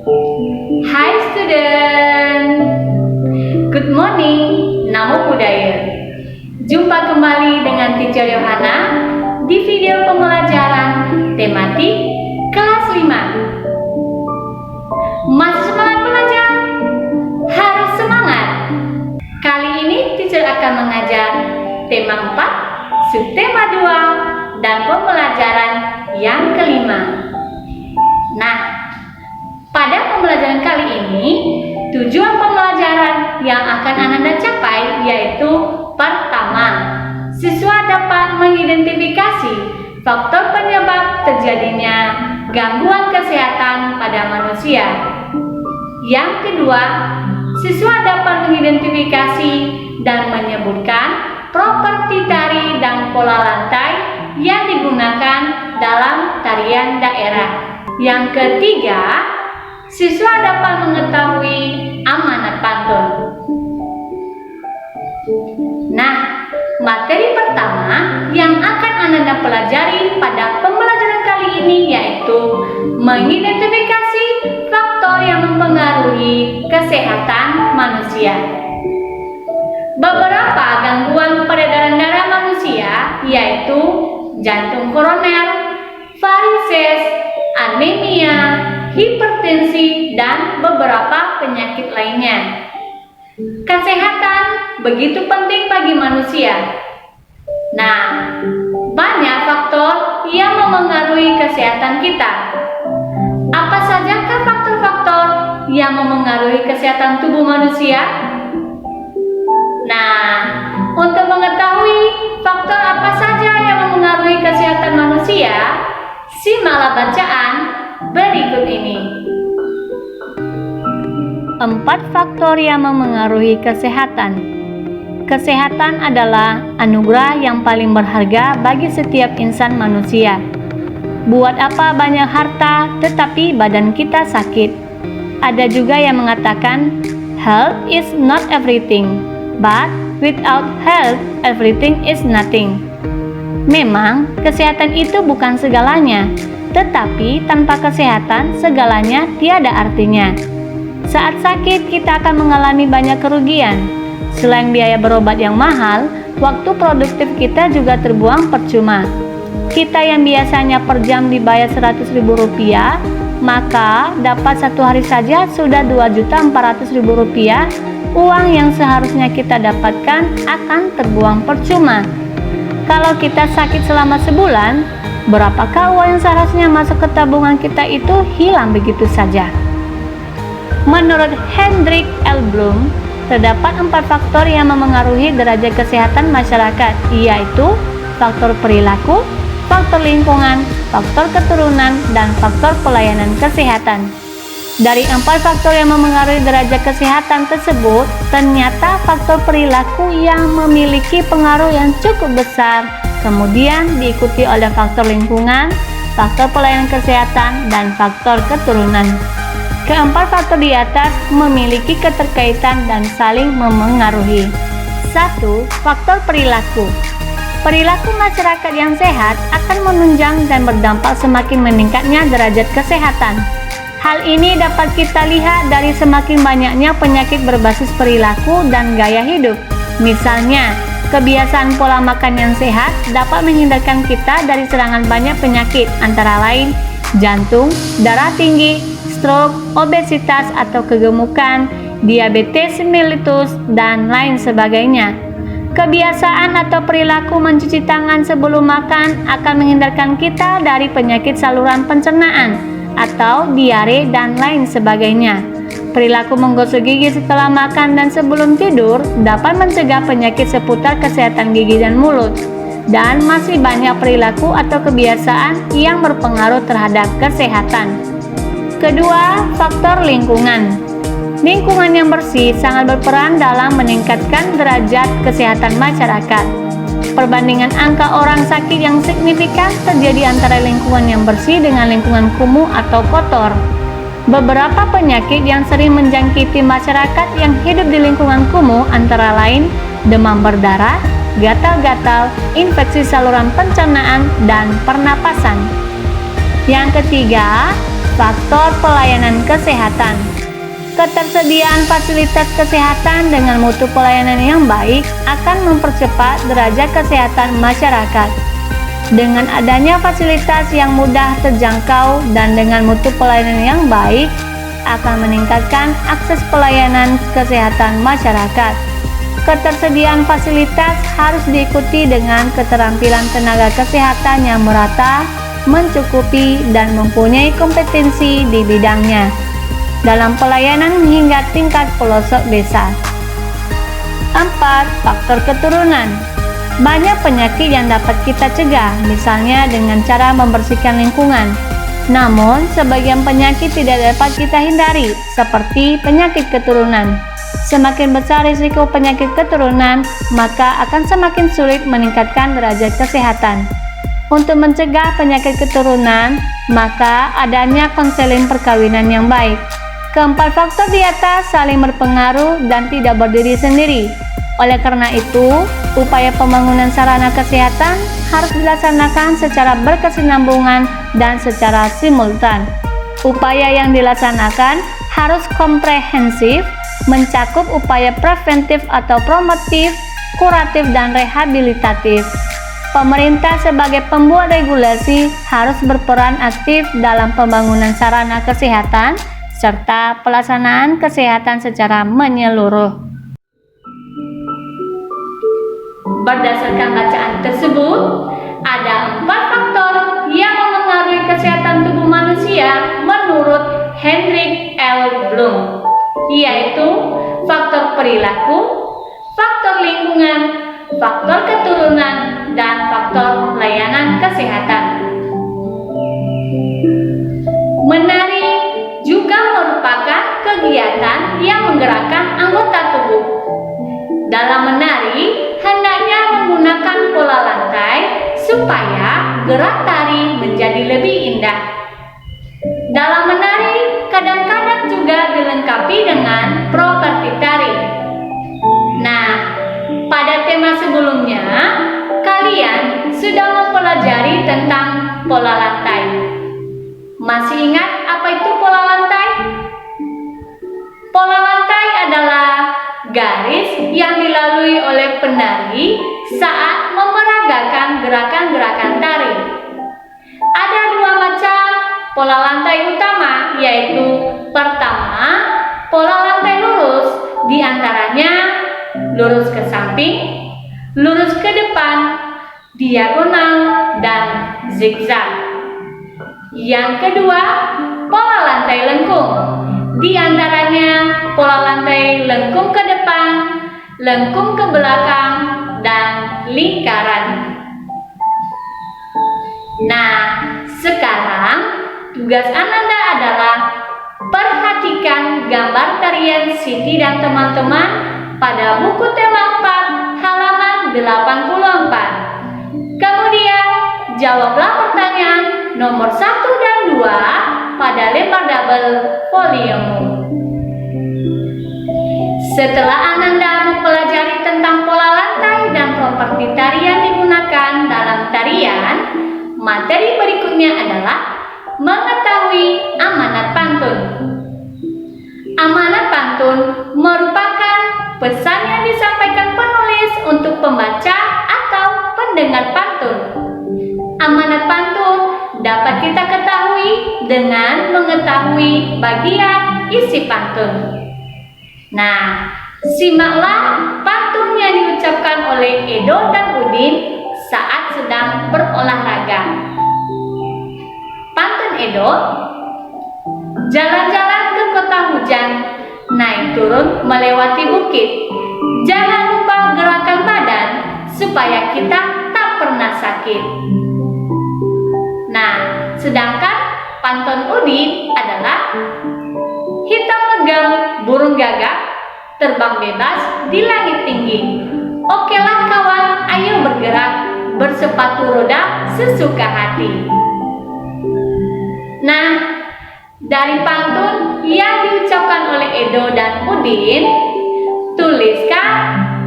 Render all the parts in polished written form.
Hai student, good morning, namo buddhaya. Jumpa kembali dengan Teacher Yohana di video pembelajaran tematik kelas 5. Masih semangat belajar? Harus semangat. Kali ini Teacher akan mengajar tema 4, subtema 2, dan pembelajaran yang kelima. Nah, pada pembelajaran kali ini, tujuan pembelajaran yang akan Anda capai yaitu pertama, siswa dapat mengidentifikasi faktor penyebab terjadinya gangguan kesehatan pada manusia. Yang kedua, siswa dapat mengidentifikasi dan menyebutkan properti tari dan pola lantai yang digunakan dalam tarian daerah. Yang ketiga, siswa dapat mengetahui amanat pantun. Nah, materi pertama yang akan Anda pelajari pada pembelajaran kali ini yaitu mengidentifikasi faktor yang mempengaruhi kesehatan manusia. Beberapa gangguan peredaran darah manusia yaitu jantung koroner, varises, anemia, hipertensi, dan beberapa penyakit lainnya. Kesehatan begitu penting bagi manusia. Nah, banyak faktor yang memengaruhi kesehatan kita. Apa sajakah faktor-faktor yang memengaruhi kesehatan tubuh manusia? Nah, untuk mengetahui faktor apa saja yang memengaruhi kesehatan manusia, simaklah bacaan berikut ini. 4 faktor yang memengaruhi kesehatan. Kesehatan adalah anugerah yang paling berharga bagi setiap insan manusia. Buat apa banyak harta tetapi badan kita sakit? Ada juga yang mengatakan, health is not everything, but without health, everything is nothing. Memang, kesehatan itu bukan segalanya, tetapi tanpa kesehatan, segalanya tiada artinya. Saat sakit, kita akan mengalami banyak kerugian. Selain biaya berobat yang mahal, waktu produktif kita juga terbuang percuma. Kita yang biasanya per jam dibayar Rp100.000, maka dapat satu hari saja sudah Rp2.400.000. Uang yang seharusnya kita dapatkan akan terbuang percuma. Kalau kita sakit selama sebulan, berapakah uang yang seharusnya masuk ke tabungan kita itu hilang begitu saja? Menurut Hendrik L. Bloom, terdapat 4 faktor yang memengaruhi derajat kesehatan masyarakat, yaitu faktor perilaku, faktor lingkungan, faktor keturunan, dan faktor pelayanan kesehatan. Dari 4 faktor yang memengaruhi derajat kesehatan tersebut, ternyata faktor perilaku yang memiliki pengaruh yang cukup besar, kemudian diikuti oleh faktor lingkungan, faktor pelayanan kesehatan, dan faktor keturunan. Keempat faktor di atas memiliki keterkaitan dan saling memengaruhi. 1. Faktor perilaku. Perilaku masyarakat yang sehat akan menunjang dan berdampak semakin meningkatnya derajat kesehatan. Hal ini dapat kita lihat dari semakin banyaknya penyakit berbasis perilaku dan gaya hidup. Misalnya, kebiasaan pola makan yang sehat dapat menghindarkan kita dari serangan banyak penyakit, antara lain jantung, darah tinggi, stroke, obesitas atau kegemukan, diabetes mellitus, dan lain sebagainya. Kebiasaan atau perilaku mencuci tangan sebelum makan akan menghindarkan kita dari penyakit saluran pencernaan atau diare dan lain sebagainya. Perilaku menggosok gigi setelah makan dan sebelum tidur dapat mencegah penyakit seputar kesehatan gigi dan mulut. Dan masih banyak perilaku atau kebiasaan yang berpengaruh terhadap kesehatan. Kedua, faktor lingkungan. Lingkungan yang bersih sangat berperan dalam meningkatkan derajat kesehatan masyarakat. Perbandingan angka orang sakit yang signifikan terjadi antara lingkungan yang bersih dengan lingkungan kumuh atau kotor. Beberapa penyakit yang sering menjangkiti masyarakat yang hidup di lingkungan kumuh antara lain demam berdarah, gatal-gatal, infeksi saluran pencernaan, dan pernapasan. Yang ketiga, faktor pelayanan kesehatan. Ketersediaan fasilitas kesehatan dengan mutu pelayanan yang baik akan mempercepat derajat kesehatan masyarakat. Dengan adanya fasilitas yang mudah terjangkau dan dengan mutu pelayanan yang baik, akan meningkatkan akses pelayanan kesehatan masyarakat. Ketersediaan fasilitas harus diikuti dengan keterampilan tenaga kesehatan yang merata, mencukupi, dan mempunyai kompetensi di bidangnya dalam pelayanan hingga tingkat pelosok desa. 4. Faktor keturunan. Banyak penyakit yang dapat kita cegah, misalnya dengan cara membersihkan lingkungan. Namun, sebagian penyakit tidak dapat kita hindari, seperti penyakit keturunan. Semakin besar risiko penyakit keturunan, maka akan semakin sulit meningkatkan derajat kesehatan. Untuk mencegah penyakit keturunan, maka adanya konseling perkawinan yang baik. Keempat faktor di atas saling berpengaruh dan tidak berdiri sendiri. Oleh karena itu, upaya pembangunan sarana kesehatan harus dilaksanakan secara berkesinambungan dan secara simultan. Upaya yang dilaksanakan harus komprehensif, mencakup upaya preventif atau promotif, kuratif, dan rehabilitatif. Pemerintah sebagai pembuat regulasi harus berperan aktif dalam pembangunan sarana kesehatan serta pelaksanaan kesehatan secara menyeluruh. Berdasarkan bacaan tersebut, ada 4 faktor yang memengaruhi kesehatan tubuh manusia menurut Hendrik L. Bloom, yaitu faktor perilaku, faktor lingkungan, faktor keturunan, dan faktor layanan kesehatan. Menari juga merupakan kegiatan yang menggerakkan anggota tubuh. Dalam menari, hendaknya menggunakan pola lantai supaya gerak tari menjadi lebih indah. Dalam menari, kadang-kadang juga dilengkapi dengan properti tari. Nah, pada tema sebelumnya, kalian sudah mempelajari tentang pola lantai. Masih ingat apa itu pola lantai? Pola lantai adalah garis yang dilalui oleh penari saat memeragakan gerakan-gerakan tari. Ada 2 macam pola lantai utama, yaitu pertama, pola lantai lurus, diantaranya lurus ke samping, lurus ke depan, diagonal, dan zigzag. Yang kedua, pola lantai lengkung, diantaranya pola lantai lengkung ke depan, lengkung ke belakang, dan lingkaran. Nah, sekarang tugas Ananda adalah perhatikan gambar tarian Siti dan teman-teman pada buku tema 4 halaman 84. Kemudian jawablah pertanyaan nomor 1 dan 2 pada lembar double foliomu. Setelah Ananda mempelajari tentang pola lantai dan properti tari yang digunakan dalam tarian, materi berikutnya adalah mengetahui amanat pantun. Amanat pantun merupakan pesan yang disampaikan penulis untuk pembaca atau pendengar pantun. Amanat pantun dapat kita ketahui dengan mengetahui bagian isi pantun. Nah, simaklah pantun yang diucapkan oleh Edo dan Udin saat sedang berolahraga. Pantun Edo: jalan-jalan ke kota hujan, naik turun melewati bukit. Jangan lupa gerakan badan supaya kita tak pernah sakit. Nah, sedangkan pantun Udin adalah hitam legam burung gagak terbang bebas di langit tinggi. Okelah kawan, ayo bergerak, bersepatu roda sesuka hati. Nah, dari pantun yang diucapkan oleh Edo dan Udin, tuliskan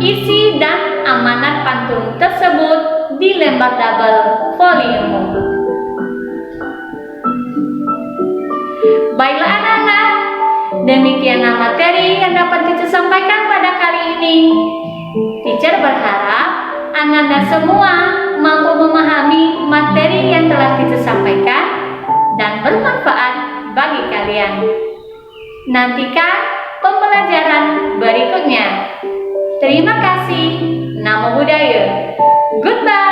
isi dan amanat pantun tersebut di lembar double folium. Baiklah anak-anak, demikianlah materi yang dapat Teacher sampaikan pada kali ini. Teacher berharap anak-anak semua mampu memahami materi yang telah Teacher sampaikan dan bermanfaat bagi kalian. Nantikan pembelajaran berikutnya. Terima kasih. Namo Buddhaya. Goodbye.